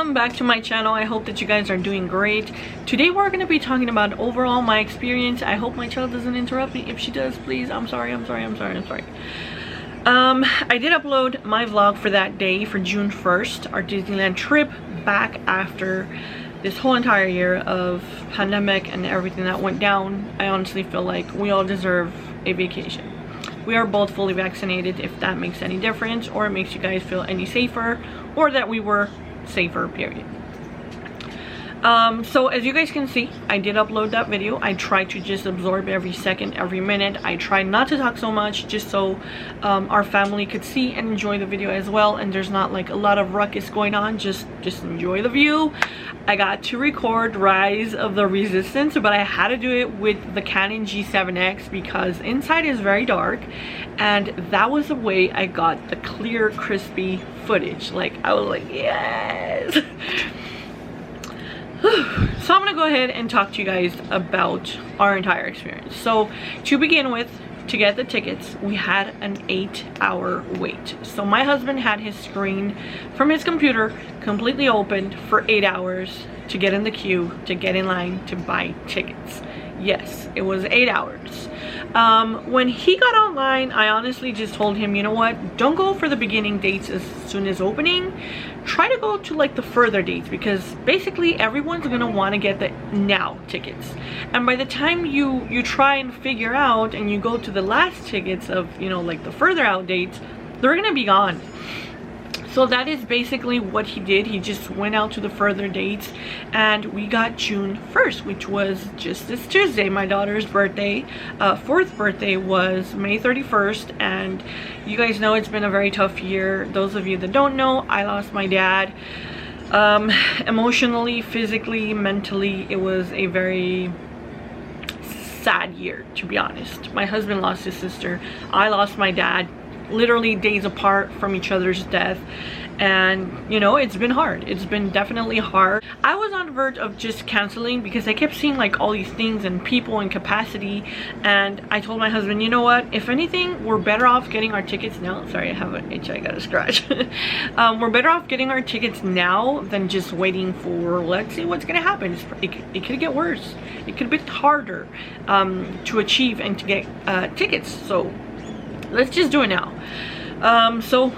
welcome back to my channel. I hope that you guys are doing great. Today we're going to be talking about overall my experience. I hope my child doesn't interrupt me. If she does, please, I'm sorry. I did upload my vlog for that day, for June 1st, our Disneyland trip, back after this whole entire year of pandemic and everything that went down. I honestly feel like we all deserve a vacation. We are both fully vaccinated, if that makes any difference, or it makes you guys feel any safer, or that we were safer, period. So as you guys can see, I did upload that video. I tried to just absorb every second, every minute. I tried not to talk so much, just so our family could see and enjoy the video as well, and there's not like a lot of ruckus going on. Just enjoy the view. I got to record Rise of the Resistance, but I had to do it with the Canon G7X because inside is very dark, and that was the way I got the clear, crispy footage. Like, I was like, yes. So I'm gonna go ahead and talk to you guys about our entire experience. So to begin with, to get the tickets, we had an 8-hour wait. So my husband had his screen from his computer completely opened for 8 hours to get in the queue, to get in line to buy tickets. Yes, it was 8 hours. When he got online, I honestly just told him, you know what, don't go for the beginning dates as soon as opening. Try to go to like the further dates, because basically everyone's gonna want to get the now tickets, and by the time you try and figure out and you go to the last tickets of, you know, like the further out dates, they're gonna be gone. So that is basically what he did. He just went out to the further dates, and we got June 1st, which was just this Tuesday, my daughter's birthday. Fourth birthday was May 31st, and you guys know it's been a very tough year. Those of you that don't know, I lost my dad. Emotionally, physically, mentally, it was a very sad year, to be honest. My husband lost his sister. I lost my dad, literally days apart from each other's death, and you know, it's been hard. It's been definitely hard. I was on the verge of just canceling because I kept seeing like all these things and people and capacity, and I told my husband, you know what, if anything, we're better off getting our tickets now. Sorry, I have an itch, I got a scratch. We're better off getting our tickets now than just waiting for, let's see what's gonna happen. It could get worse. It could be harder to achieve and to get tickets, so let's just do it now. So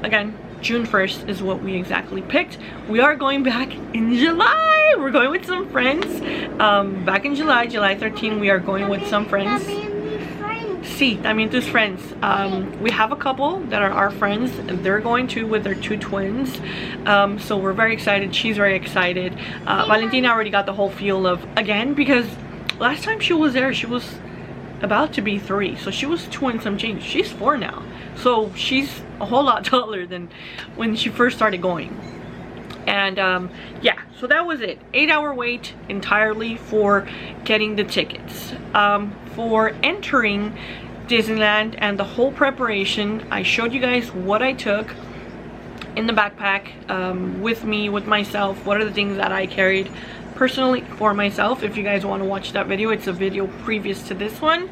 again, June 1st is what we exactly picked. We are going back in July. We're going with some friends. Back in July 13, we are going with some friends. Sí, también tus friends. We have a couple that are our friends. They're going to with their 2 twins. So we're very excited. She's very excited. Valentina already got the whole feel of, again, because last time she was there, she was about to be 3, so she was 2 and some change. She's 4 now, so she's a whole lot taller than when she first started going. And yeah, so that was it. 8-hour wait entirely for getting the tickets. For entering Disneyland and the whole preparation, I showed you guys what I took in the backpack with me, with myself. What are the things that I carried personally for myself? If you guys want to watch that video, it's a video previous to this one.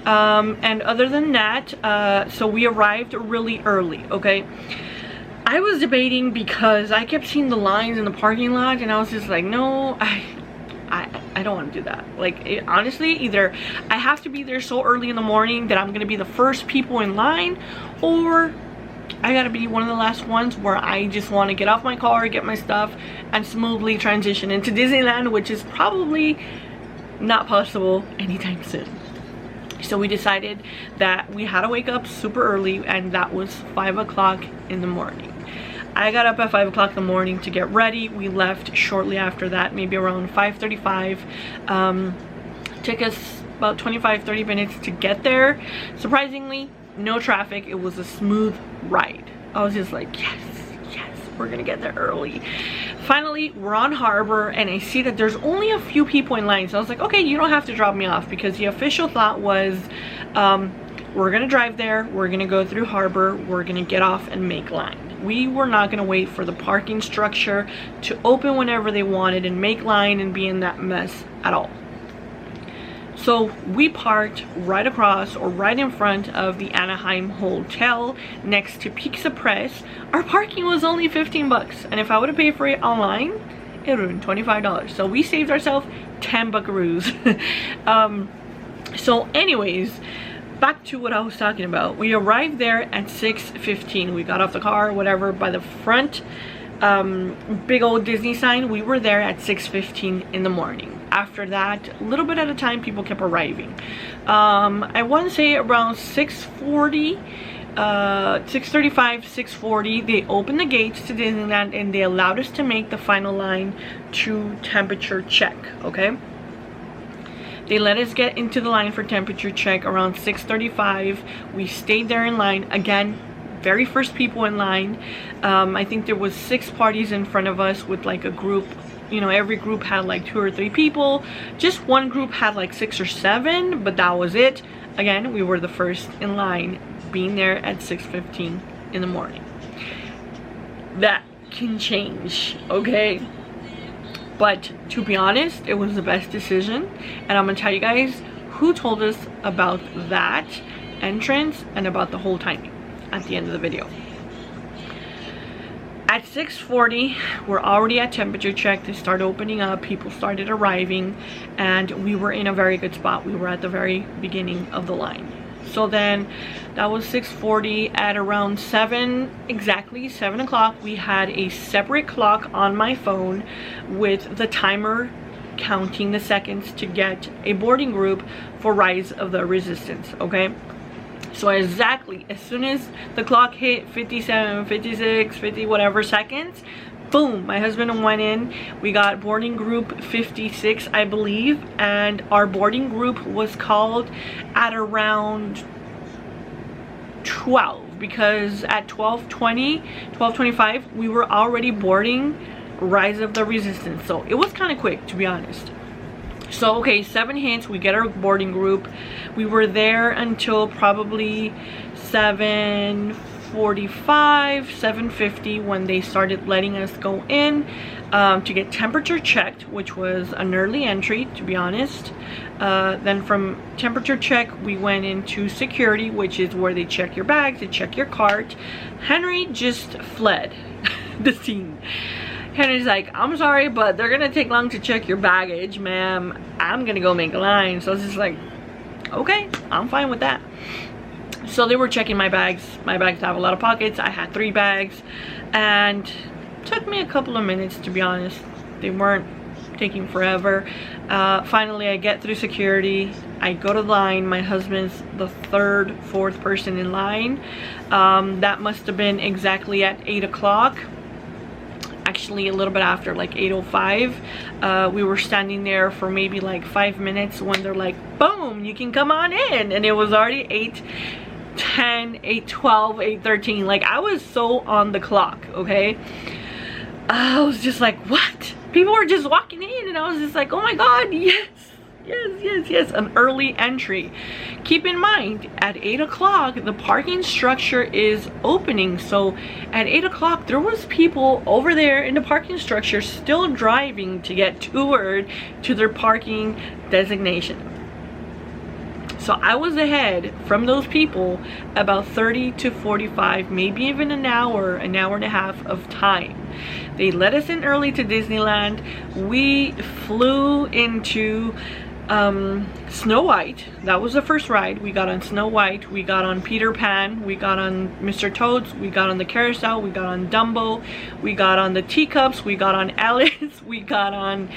And other than that, so we arrived really early. Okay, I was debating because I kept seeing the lines in the parking lot, and I was just like, no, I don't want to do that. Like, honestly, either I have to be there so early in the morning that I'm gonna be the first people in line, or I gotta be one of the last ones where I just want to get off my car, get my stuff, and smoothly transition into Disneyland, which is probably not possible anytime soon. So we decided that we had to wake up super early, and that was 5 o'clock in the morning. I got up at 5 o'clock in the morning to get ready. We left shortly after that, maybe around 5:35. Took us about 25-30 minutes to get there. Surprisingly, no traffic. It was a smooth ride. I was just like, yes, we're gonna get there early. Finally, we're on Harbor, and I see that there's only a few people in line. So I was like, okay, you don't have to drop me off, because the official thought was, we're gonna drive there, we're gonna go through Harbor, we're gonna get off and make line. We were not gonna wait for the parking structure to open whenever they wanted and make line and be in that mess at all. So we parked right across or right in front of the Anaheim Hotel next to Pizza Press. Our parking was only 15 bucks, and if I would have paid for it online, it would have been $25. So we saved ourselves 10 buckaroos. So anyways, back to what I was talking about. We arrived there at 6:15. We got off the car, whatever, by the front big old Disney sign. We were there at 6:15 in the morning. After that, a little bit at a time, people kept arriving. I want to say around 6:40, 6:35, 6:40, they opened the gates to Disneyland and they allowed us to make the final line to temperature check. Okay, they let us get into the line for temperature check around 6:35. We stayed there in line again, very first people in line. I think there was 6 parties in front of us with like a group, you know, every group had like 2 or 3 people. Just one group had like 6 or 7, but that was it. Again, we were the first in line, being there at 6:15 in the morning. That can change, okay? But to be honest, it was the best decision, and I'm gonna tell you guys who told us about that entrance and about the whole timing at the end of the video. At 6:40, we're already at temperature check. They start opening up, people started arriving, and we were in a very good spot. We were at the very beginning of the line. So then that was 6:40. At around 7, exactly 7 o'clock, we had a separate clock on my phone with the timer counting the seconds to get a boarding group for Rise of the Resistance, okay? So exactly as soon as the clock hit 57, 56, 50 whatever seconds, boom, my husband went in. We got boarding group 56, I believe, and our boarding group was called at around 12, because at 12:20, 12:25 we were already boarding Rise of the Resistance. So it was kind of quick, to be honest. So okay, 7 hits, we get our boarding group. We were there until probably 7:45, 7:50 when they started letting us go in to get temperature checked, which was an early entry, to be honest. Then from temperature check, we went into security, which is where they check your bags, they check your cart. Henry just fled the scene. Henry's like, I'm sorry, but they're gonna take long to check your baggage, ma'am. I'm gonna go make a line. So I was just like, okay, I'm fine with that. So they were checking my bags. My bags have a lot of pockets. I had 3 bags, and it took me a couple of minutes, to be honest. They weren't taking forever. Finally, I get through security. I go to the line. My husband's the 3rd, 4th person in line. That must have been exactly at 8 o'clock. Actually a little bit after, like 8:05. We were standing there for maybe like 5 minutes when they're like, boom, you can come on in, and it was already 8:10, 8:12, 8:13. Like, I was so on the clock, okay? I was just like, what? People were just walking in, and I was just like, oh my god, yes, yes, an early entry. Keep in mind, at 8 o'clock the parking structure is opening. So at 8 o'clock there was people over there in the parking structure still driving to get toward to their parking designation. So I was ahead from those people about 30 to 45, maybe even an hour and a half of time. They let us in early to Disneyland. We flew into Snow White. That was the first ride. We got on Snow White, we got on Peter Pan, we got on Mr. Toad's, we got on the carousel, we got on Dumbo, we got on the teacups, we got on Alice, we got on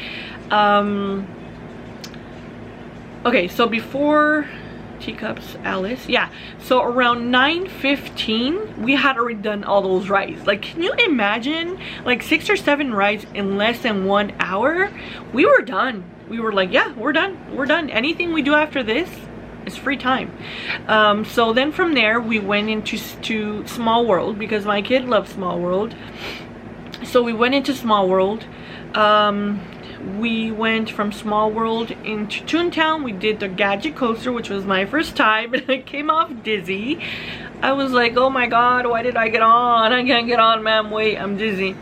okay, so before teacups, Alice, yeah, so around 9:15 we had already done all those rides. Like, can you imagine, like 6 or 7 rides in less than 1 hour? We were done. We were like, yeah, we're done, anything we do after this is free time. So then from there we went into Small World, because my kid loves Small World. So we went into Small World. We went from Small World into Toontown. We did the Gadget Coaster, which was my first time, and I came off dizzy. I was like, oh my god, why did I get on? I can't get on, ma'am, wait, I'm dizzy.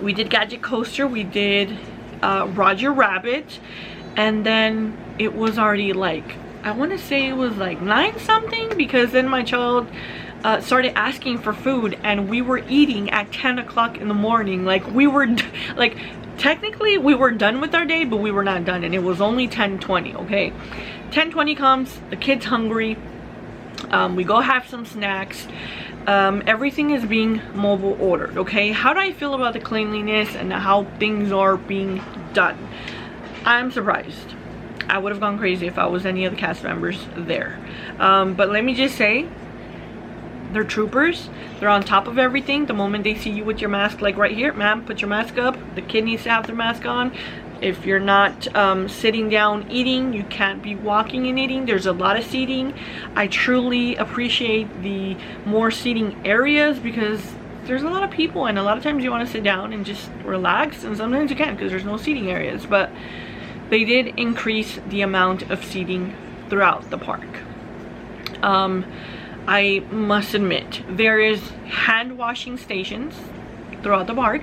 We did Gadget Coaster, we did Roger Rabbit, and then it was already like, I want to say it was like 9 something, because then my child started asking for food, and we were eating at 10 o'clock in the morning. Like, we were like, technically we were done with our day, but we were not done, and it was only 10:20. Okay, 10:20 comes, the kid's hungry, we go have some snacks, everything is being mobile ordered. Okay, how do I feel about the cleanliness and how things are being done? I'm surprised. I would have gone crazy if I was any of the cast members there, but let me just say, they're troopers. They're on top of everything. The moment they see you with your mask, like right here, ma'am, put your mask up. The kid needs to have their mask on. If you're not sitting down eating, you can't be walking and eating. There's a lot of seating. I truly appreciate the more seating areas, because there's a lot of people, and a lot of times you want to sit down and just relax, and sometimes you can't because there's no seating areas. But they did increase the amount of seating throughout the park. I must admit, there is hand washing stations throughout the park.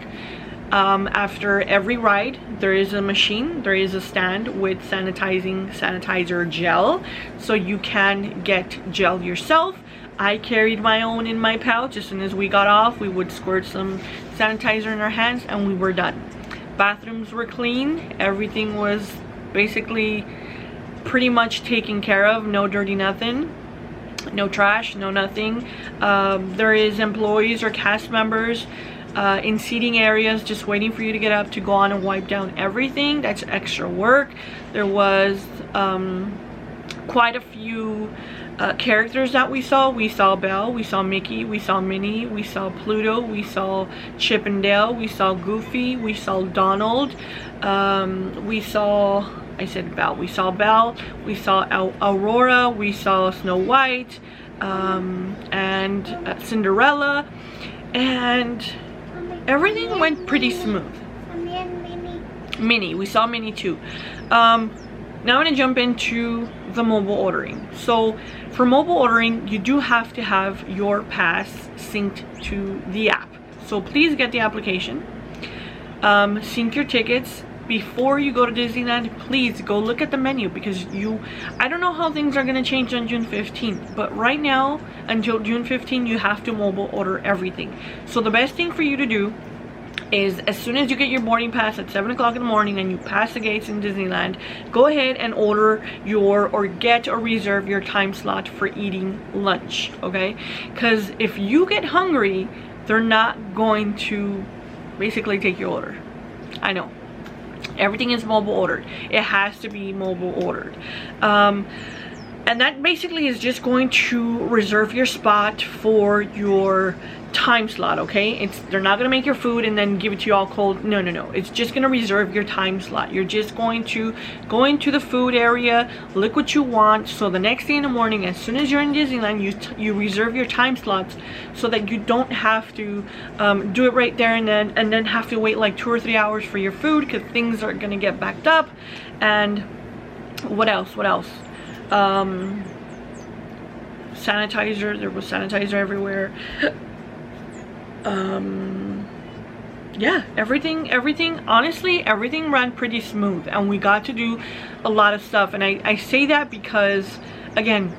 After every ride, there is a machine, there is a stand with sanitizer gel, so you can get gel yourself. I carried my own in my pouch. As soon as we got off, we would squirt some sanitizer in our hands, and we were done. Bathrooms were clean. Everything was basically pretty much taken care of. No dirty nothing. No trash, no nothing. There is employees or cast members in seating areas just waiting for you to get up to go on and wipe down everything. That's extra work. There was quite a few characters that we saw. We saw Belle, we saw Mickey, we saw Minnie, we saw Pluto, we saw Chip and Dale, we saw Goofy, we saw Donald, we saw, I said Belle, we saw Belle, we saw Aurora, we saw Snow White, and Cinderella, and everything went pretty smooth. Minnie, we saw Minnie too. Now I'm gonna jump into the mobile ordering. So for mobile ordering, you do have to have your pass synced to the app. So please get the application, sync your tickets. Before you go to Disneyland, please go look at the menu, because I don't know how things are going to change on June 15th, but right now until June 15th you have to mobile order everything. So the best thing for you to do is, as soon as you get your boarding pass at 7 o'clock in the morning and you pass the gates in Disneyland, go ahead and order or get or reserve your time slot for eating lunch. Okay, because if you get hungry, they're not going to basically take your order. I know everything is mobile ordered. It has to be mobile ordered, and that basically is just going to reserve your spot for your time slot. Okay, they're not going to make your food and then give it to you all cold. No, it's just going to reserve your time slot. You're just going to go into the food area, look what you want, so the next day in the morning, as soon as you're in Disneyland, you reserve your time slots, so that you don't have to do it right there and then have to wait like 2 or 3 hours for your food, because things are going to get backed up. And what else? Sanitizer, there was sanitizer everywhere. Yeah, everything, honestly, everything ran pretty smooth, and we got to do a lot of stuff. And I say that because, again,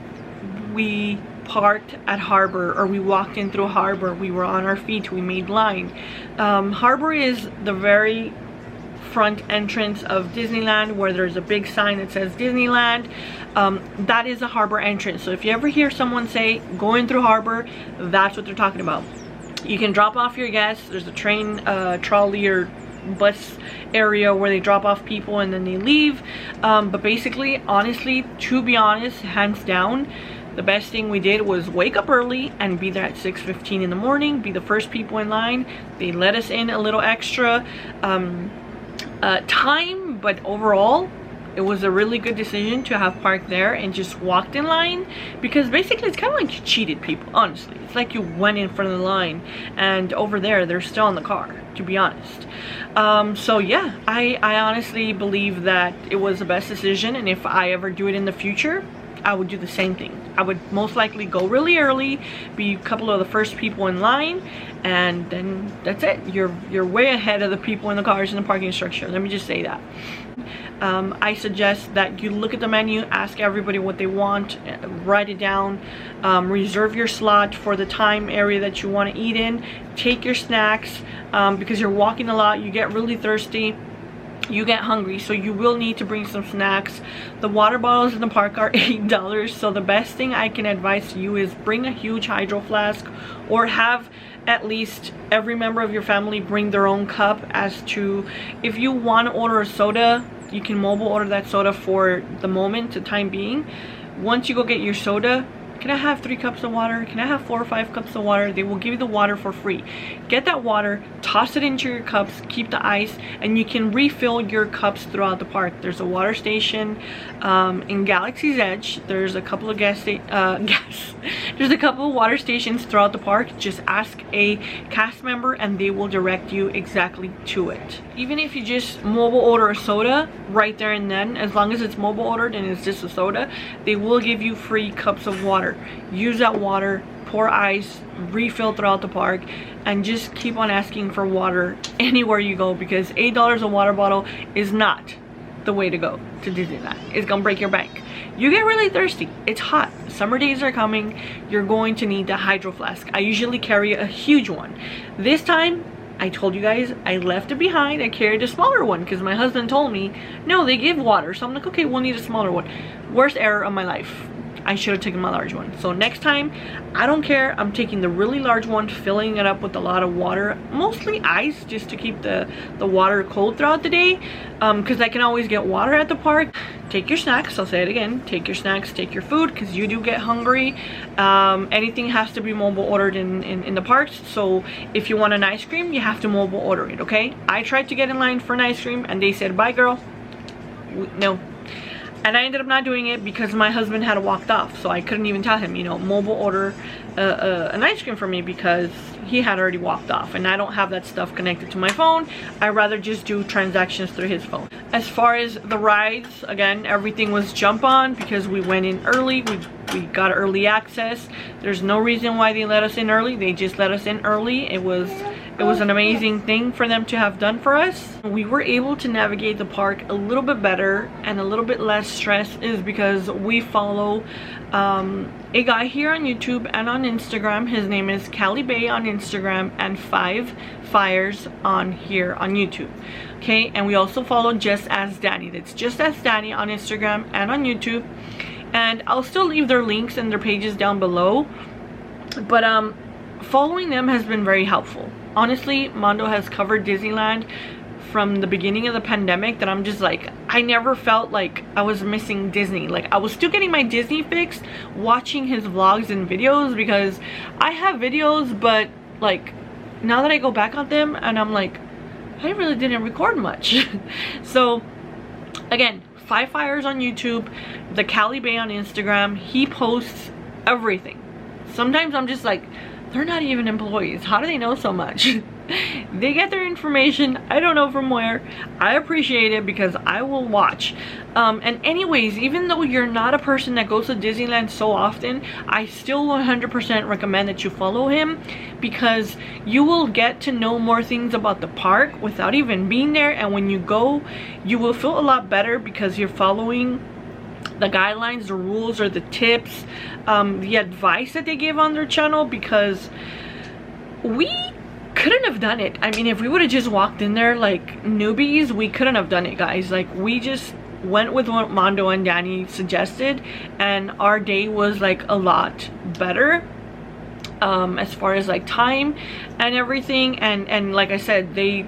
we parked at Harbor, or we walked in through Harbor, we were on our feet, we made line. Harbor is the very front entrance of Disneyland, where there's a big sign that says Disneyland. That is a Harbor entrance. So if you ever hear someone say going through Harbor, that's what they're talking about. You can drop off your guests. There's a train, trolley or bus area where they drop off people and then they leave. But basically, honestly, to be honest, hands down, the best thing we did was wake up early and be there at 6:15 in the morning, be the first people in line. They let us in a little extra time, but overall it was a really good decision to have parked there and just walked in line, because basically it's kind of like you cheated people. Honestly, it's like you went in front of the line, and over there they're still in the car, to be honest. So yeah, I honestly believe that it was the best decision, and if I ever do it in the future, I would do the same thing. I would most likely go really early, be a couple of the first people in line, and then that's it. You're way ahead of the people in the cars in the parking structure. Let me just say that. I suggest that you look at the menu, ask everybody what they want, write it down, reserve your slot for the time area that you want to eat in, take your snacks, because you're walking a lot, you get really thirsty, you get hungry, so you will need to bring some snacks. The water bottles in the park are $8, so the best thing I can advise to you is bring a huge hydro flask, or have at least every member of your family bring their own cup. As to, if you want to order a soda, you can mobile order that soda for the moment, the time being. Once you go get your soda, can I have 3 cups of water? Can I have 4 or 5 cups of water? They will give you the water for free. Get that water, toss it into your cups, keep the ice, and you can refill your cups throughout the park. There's a water station in Galaxy's Edge. There's a couple of there's a couple of water stations throughout the park. Just ask a cast member and they will direct you exactly to it. Even if you just mobile order a soda right there and then, as long as it's mobile ordered and it's just a soda, they will give you free cups of water. Use that water, pour ice, refill throughout the park, and just keep on asking for water anywhere you go, because $8 a water bottle is not the way to go to Disneyland. It's gonna break your bank. You get really thirsty, it's hot, summer days are coming, you're going to need the hydro flask. I usually carry a huge one. This time I told you guys I left it behind. I carried a smaller one because my husband told me no, they give water, so I'm like, okay, we'll need a smaller one. Worst error of my life. I should have taken my large one. So next time, I don't care, I'm taking the really large one, filling it up with a lot of water, mostly ice, just to keep the water cold throughout the day, because I can always get water at the park. Take your snacks, I'll say it again, take your snacks, take your food, because you do get hungry. Anything has to be mobile ordered in the parks, so if you want an ice cream, you have to mobile order it, okay? I tried to get in line for an ice cream and they said, bye girl, no. And I ended up not doing it because my husband had walked off, so I couldn't even tell him, you know, mobile order an ice cream for me, because he had already walked off and I don't have that stuff connected to my phone. I'd rather just do transactions through his phone. As far as the rides, again, everything was jump on because we went in early. We got early access. There's no reason why they let us in early. They just let us in early. It was an amazing thing for them to have done for us. We were able to navigate the park a little bit better and a little bit less stress, is because we follow a guy here on YouTube and on Instagram. His name is Cali Bay on Instagram and 5 Fires on here on YouTube. Okay, and we also follow Just As Danny. That's Just As Danny on Instagram and on YouTube. And I'll still leave their links and their pages down below. But following them has been very helpful. Honestly, Mondo has covered Disneyland from the beginning of the pandemic that I'm just like, I never felt like I was missing Disney. Like, I was still getting my Disney fix watching his vlogs and videos, because I have videos, but like now that I go back on them and I'm like, I really didn't record much. So again, 5 Fires on YouTube, the Cali Bay on Instagram. He posts everything. Sometimes I'm just like, they're not even employees. How do they know so much? They get their information, I don't know from where. I appreciate it because I will watch. And anyways, even though you're not a person that goes to Disneyland so often, I still 100% recommend that you follow him, because you will get to know more things about the park without even being there. And when you go, you will feel a lot better because you're following the guidelines, the rules, or the tips, the advice that they give on their channel, because we couldn't have done it. I mean, if we would have just walked in there like newbies, we couldn't have done it, guys. Like, we just went with what Mondo and Danny suggested, and our day was like a lot better as far as like time and everything. And like I said, they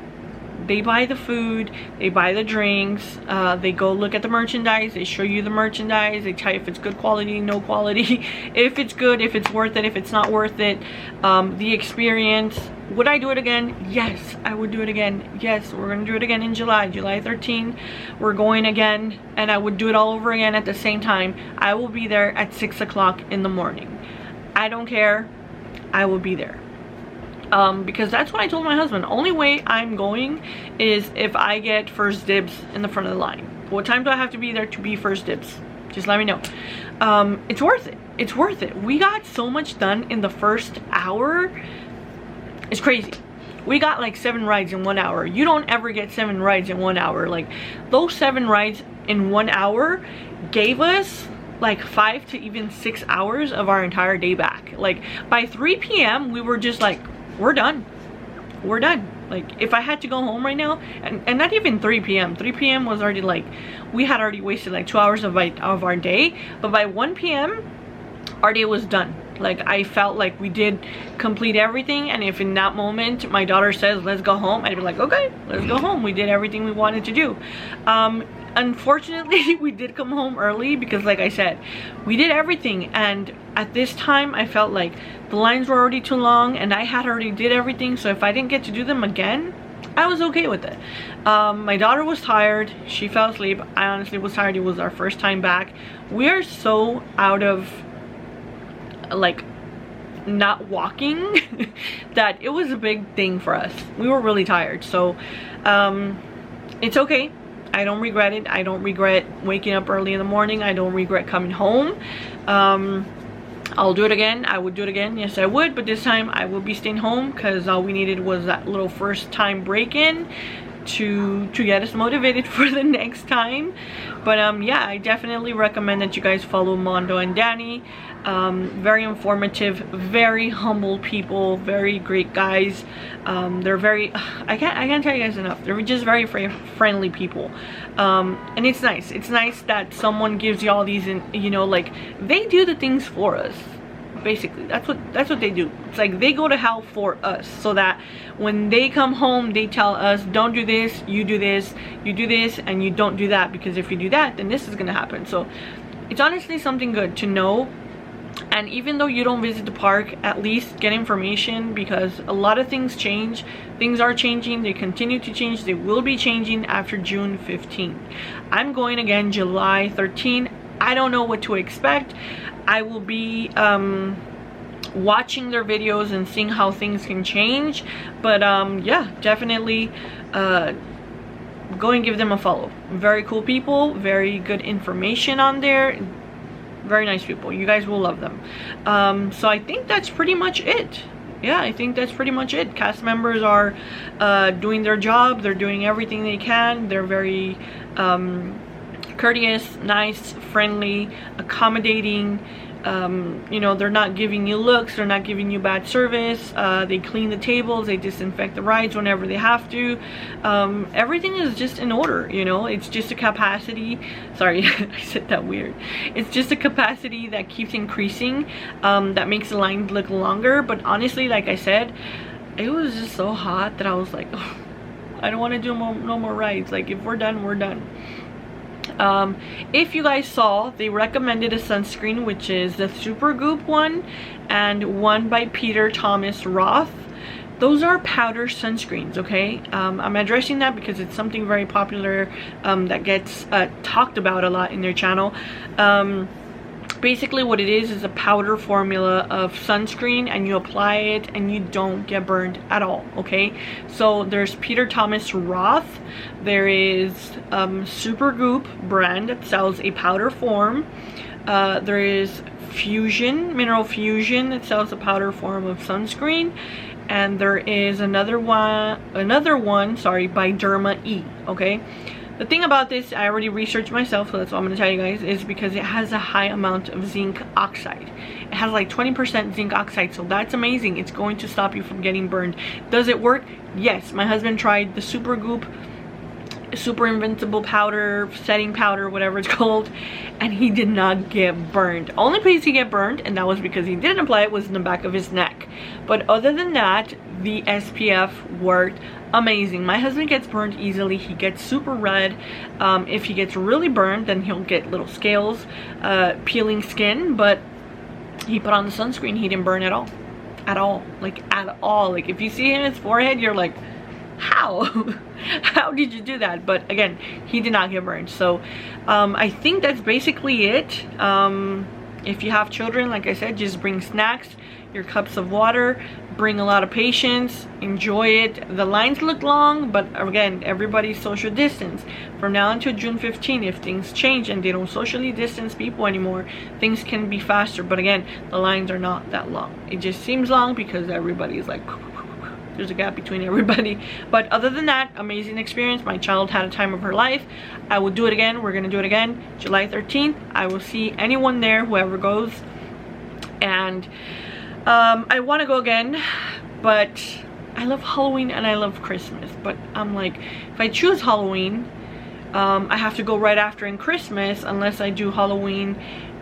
buy the food, they buy the drinks, they go look at the merchandise, they show you the merchandise, they tell you if it's good quality, no quality, if it's good, if it's worth it, if it's not worth it, the experience. Would I do it again? Yes, I would do it again. Yes, we're gonna do it again in July 13th. We're going again, and I would do it all over again at the same time. I will be there at 6 o'clock in the morning. I don't care, I will be there. Because that's what I told my husband. Only way I'm going is if I get first dibs in the front of the line. What time do I have to be there to be first dibs? Just let me know. It's worth it. It's worth it. We got so much done in the first hour. It's crazy. We got like 7 rides in 1 hour. You don't ever get 7 rides in 1 hour. Like, those 7 rides in 1 hour gave us like 5 to even 6 hours of our entire day back. Like, by 3 p.m. we were just like, we're done. We're done. Like, if I had to go home right now, and not even 3 p.m. 3 p.m. was already like, we had already wasted like 2 hours of our day. But by 1 p.m. our day was done. Like, I felt like we did complete everything, and if in that moment my daughter says let's go home, I'd be like, okay, let's go home. We did everything we wanted to do. Unfortunately, we did come home early because, like I said, we did everything, and at this time I felt like the lines were already too long and I had already did everything, so if I didn't get to do them again, I was okay with it. My daughter was tired. She fell asleep. I honestly was tired. It was our first time back. We are so out of like not walking that it was a big thing for us. We were really tired, so it's okay. I don't regret it. I don't regret waking up early in the morning. I don't regret coming home. I'll do it again. I would do it again. Yes, I would, but this time I will be staying home because all we needed was that little first time break-in to get us motivated for the next time. But yeah, I definitely recommend that you guys follow Mondo and Danny. Very informative, very humble people, very great guys. They're very, I can't tell you guys enough, they're just very friendly people. And it's nice that someone gives you all these, you know, like, they do the things for us. Basically, that's what they do. It's like they go to hell for us, so that when they come home they tell us, don't do this, you do this, you do this, and you don't do that, because if you do that, then this is gonna happen. So it's honestly something good to know. And even though you don't visit the park, at least get information, because a lot of things change. Things are changing. They continue to change. They will be changing after June 15. I'm going again July 13. I don't know what to expect. I will be watching their videos and seeing how things can change. But yeah, definitely go and give them a follow. Very cool people. Very good information on there. Very nice people. You guys will love them. So I think that's pretty much it. Yeah, I think that's pretty much it. Cast members are doing their job. They're doing everything they can. They're very courteous, nice, friendly, accommodating. You know, they're not giving you looks, they're not giving you bad service. They clean the tables, they disinfect the rides whenever they have to. Everything is just in order, you know. It's just a capacity, sorry, I said that weird. It's just a capacity that keeps increasing, that makes the line look longer. But honestly, like I said, it was just so hot that I was like, oh, I don't want to do no more rides. Like, if we're done, we're done. If you guys saw, they recommended a sunscreen, which is the Supergoop one, and one by Peter Thomas Roth. Those are powder sunscreens, okay? I'm addressing that because it's something very popular that gets talked about a lot in their channel. Basically what it is a powder formula of sunscreen, and you apply it and you don't get burned at all, okay? So there's Peter Thomas Roth, there is Supergoop brand that sells a powder form, there is Mineral Fusion that sells a powder form of sunscreen, and there is another one by Derma E, okay? The thing about this, I already researched myself, so that's what I'm going to tell you guys, is because it has a high amount of zinc oxide. It has like 20% zinc oxide, so that's amazing. It's going to stop you from getting burned. Does it work? Yes. My husband tried the Supergoop, Super Invincible powder, setting powder, whatever it's called, and he did not get burned. Only place he get burned, and that was because he didn't apply it, was in the back of his neck. But other than that, the SPF worked amazing. My husband gets burned easily. He gets super red. If he gets really burned, then he'll get little scales, peeling skin, but he put on the sunscreen, he didn't burn at all. At all. Like, at all. Like, if you see him in his forehead, you're like, how? How did you do that? But again, he did not get burned. So I think that's basically it. If you have children, like I said, just bring snacks, your cups of water, bring a lot of patience, enjoy it. The lines look long, but again, everybody's social distance. From now until June 15, if things change and they don't socially distance people anymore, things can be faster. But again, the lines are not that long. It just seems long because everybody's like, there's a gap between everybody. But other than that, amazing experience. My child had a time of her life. I will do it again. We're gonna do it again July 13th. I will see anyone there, whoever goes. And I want to go again, but I love Halloween and I love Christmas. But I'm like, if I choose Halloween, I have to go right after in Christmas, unless I do Halloween,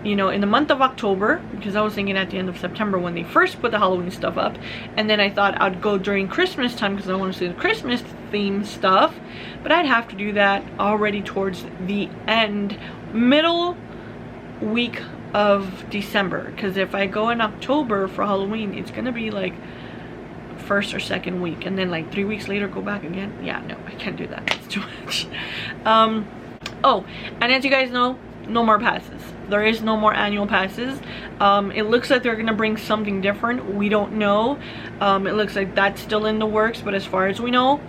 you know, in the month of October, because I was thinking at the end of September when they first put the Halloween stuff up. And then I thought I'd go during Christmas time because I want to see the Christmas themed stuff, but I'd have to do that already towards the end, middle week of December, because if I go in October for Halloween, it's gonna be like first or second week, and then like 3 weeks later go back again. Yeah, no, I can't do that. It's too much. Oh, and as you guys know, no more passes. There is no more annual passes. It looks like they're gonna bring something different. We don't know. It looks like that's still in the works, but as far as we know,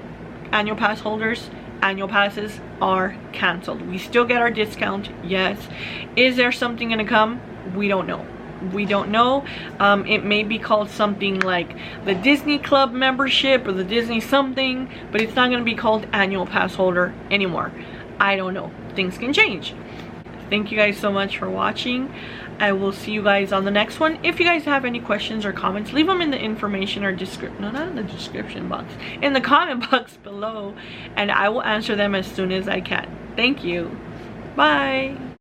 annual pass holders, annual passes are canceled. We still get our discount, yes. Is there something gonna come? We don't know. We don't know. It may be called something like the Disney Club membership or the Disney something, but it's not gonna be called annual pass holder anymore. I don't know. Things can change. Thank you guys so much for watching. I will see you guys on the next one. If you guys have any questions or comments, leave them in the information or description, no, not in the description box, in the comment box below, and I will answer them as soon as I can. Thank you. Bye.